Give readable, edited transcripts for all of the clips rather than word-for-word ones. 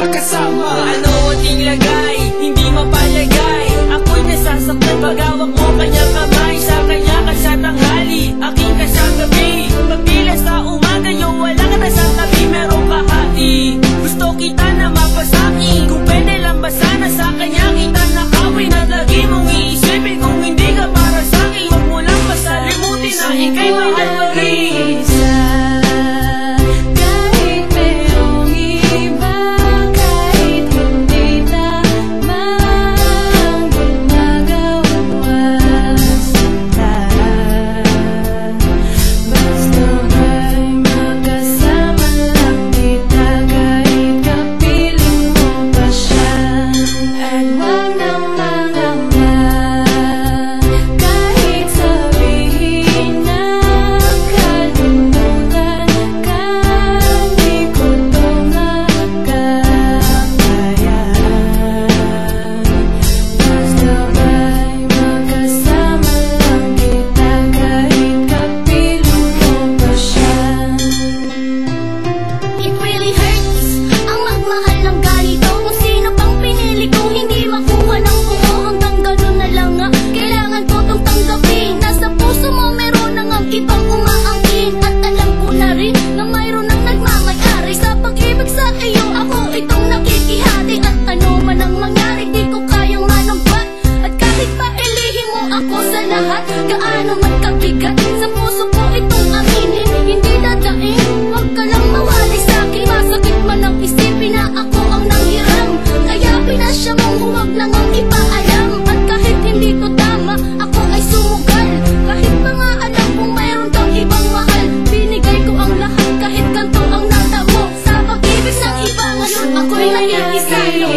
magkakasama. Ano ating lagay, hindi mapalagay. Ako'y nasasaktan pag hawak mo kanyang kamay. Sa kanya ka sa tanghali, aking ka sa gabi. Pagpila sa umaga yung wala ka na sa tabi. Meron ka hati, gusto kita na mapasaki. Kung pwede lang ba sana sa kanya kita nakawin. At lagi mong iisipin kung hindi ka para sa'kin. Huwag mo lang pasalimutin na ika'y mahal pa rin. Gaano man kabigat sa puso ko itong aminin. Hindi dadaing, huwag ka lang mawali sa'kin. Masakit man ang isipin na ako ang nanghiram. Kaya pinasya mong huwag nang ang ipaalam. At kahit hindi ko tama, ako ay sumugal. Kahit mga alam kong mayroon kang ibang mahal. Binigay ko ang lahat kahit ganito ang natamo. Sa pag-ibig ng iba ngayon ako'y nag-iisalo.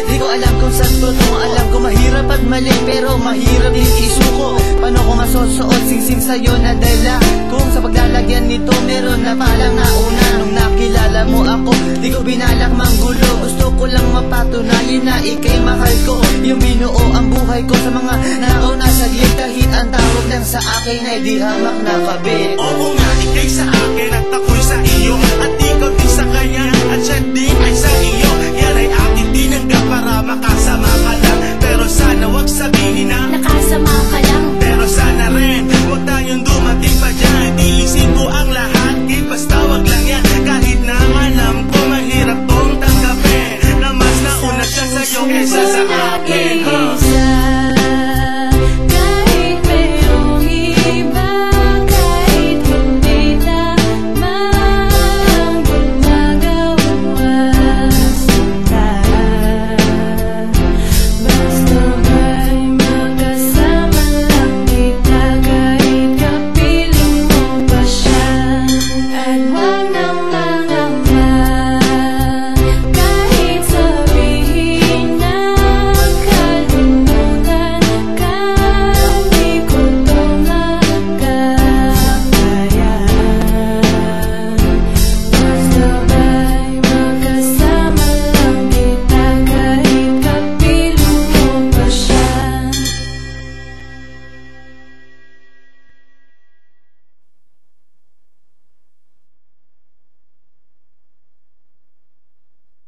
Di ko alam kung saan totoo. Alam ko mahirap at mali, pero mahirap din isuko. Paano ko masusuot singsing sa'yo na dala? Kung sa paglalagyan nito meron na palang nauna. Nung nakilala mo ako, di ko binalak manggulo. Gusto ko lang mapatunayan na ika'y mahal ko. Yung binuo ang buhay ko sa mga nauna saglit. Kahit ang tawag lang sa akin ay di hamak na kabit. Oo nga, ika'y sa akin at ako'y sa iyo. At ikaw din sa kanya at siya din ay sa iyo. Yan ay akin tinanggap para makasama ka lang. Pero sana wag sabihin na nakasama ka